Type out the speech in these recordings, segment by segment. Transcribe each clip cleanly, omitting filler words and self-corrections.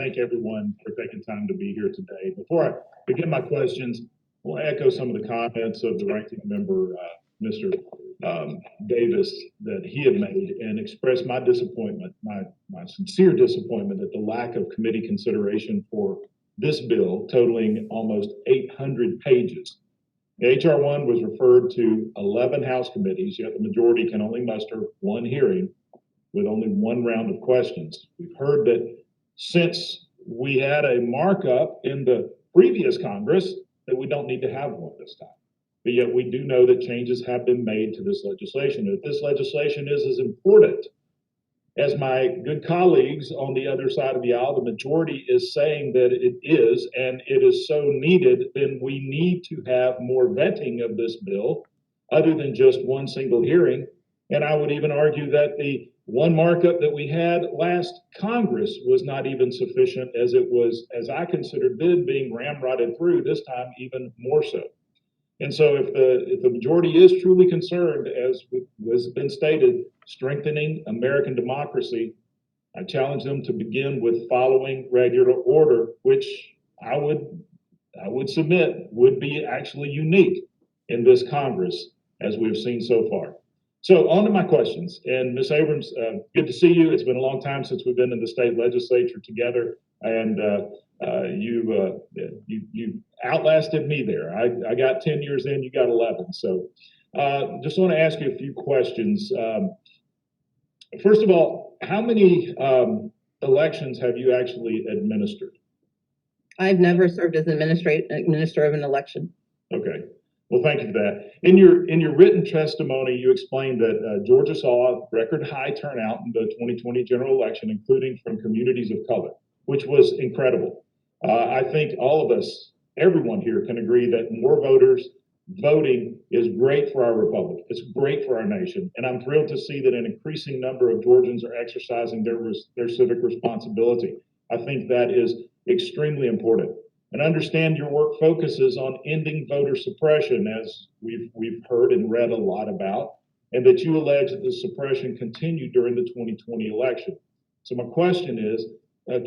Thank everyone for taking time to be here today. Before I begin my questions, I want to echo some of the comments of the ranking member, Mr. Davis, that he had made and express my disappointment, my sincere disappointment at the lack of committee consideration for this bill totaling almost 800 pages. HR 1 was referred to 11 House committees, yet the majority can only muster one hearing with only one round of questions. We've heard that since we had a markup in the previous Congress, that we don't need to have one this time. But yet we do know that changes have been made to this legislation. If this legislation is as important as my good colleagues on the other side of the aisle, the majority is saying that it is, and it is so needed, then we need to have more vetting of this bill other than just one single hearing. And I would even argue that the one markup that we had last Congress was not even sufficient, as it was, as I considered it, being ramrodded through, this time even more so. And so if the majority is truly concerned, as has been stated, strengthening American democracy, I challenge them to begin with following regular order, which I would submit would be actually unique in this Congress, as we've seen so far. So on to my questions. And Ms. Abrams, good to see you. It's been a long time since we've been in the state legislature together, and you outlasted me there. I got 10 years in, you got 11. So just want to ask you a few questions. First of all, how many elections have you actually administered? I've never served as administrator of an election. Okay. Well, thank you for that. In your written testimony, you explained that Georgia saw a record high turnout in the 2020 general election, including from communities of color, which was incredible. I think all of us, everyone here, can agree that more voters voting is great for our republic. It's great for our nation. And I'm thrilled to see that an increasing number of Georgians are exercising their civic responsibility. I think that is extremely important. And understand your work focuses on ending voter suppression, as we've heard and read a lot about, and that you allege that the suppression continued during the 2020 election. So my question is,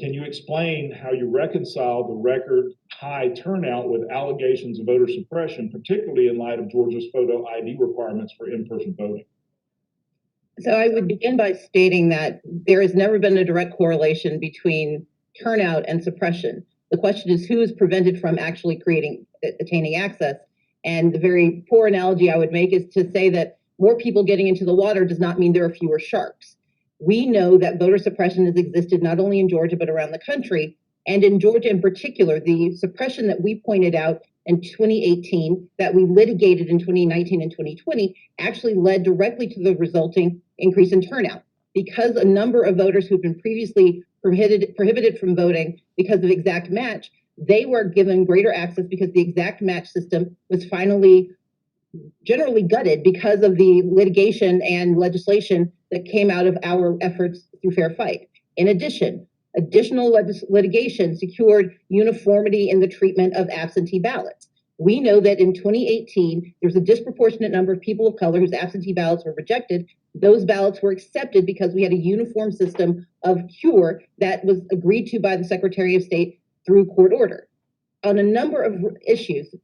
can you explain how you reconcile the record high turnout with allegations of voter suppression, particularly in light of Georgia's photo ID requirements for in-person voting? So I would begin by stating that there has never been a direct correlation between turnout and suppression. The question is who is prevented from actually attaining access. And the very poor analogy I would make is to say that more people getting into the water does not mean there are fewer sharks. We know that voter suppression has existed not only in Georgia, but around the country. And in Georgia in particular, the suppression that we pointed out in 2018, that we litigated in 2019 and 2020, actually led directly to the resulting increase in turnout. Because a number of voters who've been previously prohibited from voting because of exact match, they were given greater access because the exact match system was finally generally gutted because of the litigation and legislation that came out of our efforts through Fair Fight. In addition, additional litigation secured uniformity in the treatment of absentee ballots. We know that in 2018, there's a disproportionate number of people of color whose absentee ballots were rejected. Those ballots were accepted because we had a uniform system of Youre that was agreed to by the Secretary of State through court order. On a number of issues,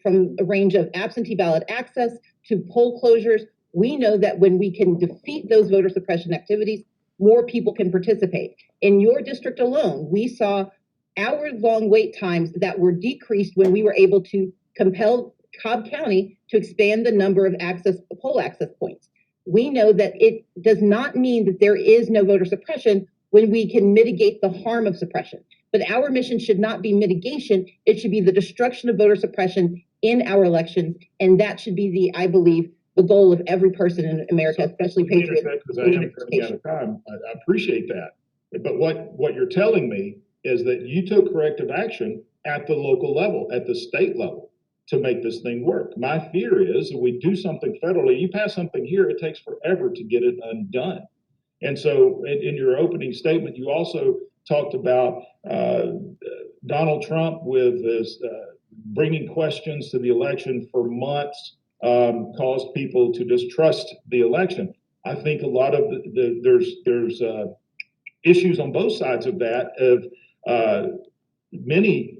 from a range of absentee ballot access to poll closures, we know that when we can defeat those voter suppression activities, more people can participate. In your district alone, we saw hour-long wait times that were decreased when we were able to compel Cobb County to expand the number of poll access points. We know that it does not mean that there is no voter suppression when we can mitigate the harm of suppression. But our mission should not be mitigation. It should be the destruction of voter suppression in our elections. And that should be I believe, the goal of every person in America, especially patriots. Because I am running out of time. I appreciate that. But what you're telling me is that you took corrective action at the local level, at the state level, to make this thing work. My fear is if we do something federally, you pass something here, it takes forever to get it undone. And so in your opening statement, you also talked about Donald Trump with this bringing questions to the election for months, caused people to distrust the election. I think a lot of there's issues on both sides of that of many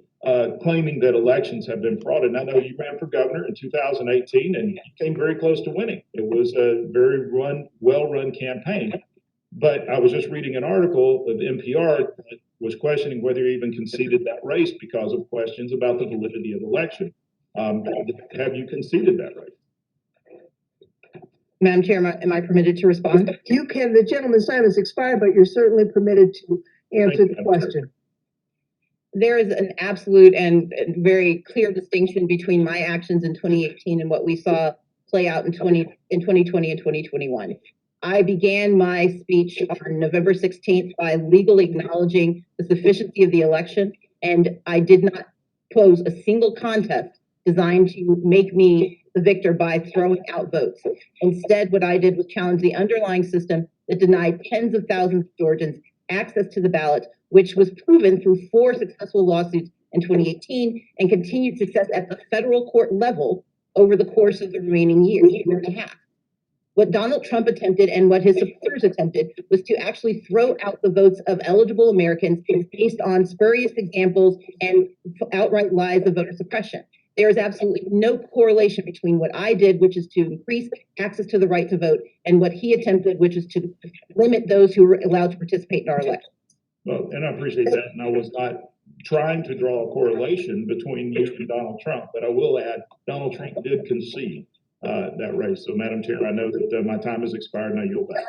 claiming that elections have been fraud. And I know you ran for governor in 2018 and you came very close to winning. It was a very well-run campaign. But I was just reading an article of NPR that was questioning whether you even conceded that race because of questions about the validity of the election. Have you conceded that race? Madam Chair, am I permitted to respond? You can. The gentleman's time has expired, but you're certainly permitted to answer the question. There is an absolute and very clear distinction between my actions in 2018 and what we saw play out in 2020 and 2021. I began my speech on November 16th by legally acknowledging the sufficiency of the election, and I did not pose a single contest designed to make me the victor by throwing out votes. Instead, what I did was challenge the underlying system that denied tens of thousands of Georgians access to the ballot, which was proven through 4 successful lawsuits in 2018 and continued success at the federal court level over the course of the remaining year and a half. What Donald Trump attempted and what his supporters attempted was to actually throw out the votes of eligible Americans based on spurious examples and outright lies of voter suppression. There is absolutely no correlation between what I did, which is to increase access to the right to vote, and what he attempted, which is to limit those who were allowed to participate in our election. Well, and I appreciate that, and I was not trying to draw a correlation between you and Donald Trump, but I will add, Donald Trump did concede that race. So, Madam Chair, I know that my time has expired, and I yield back.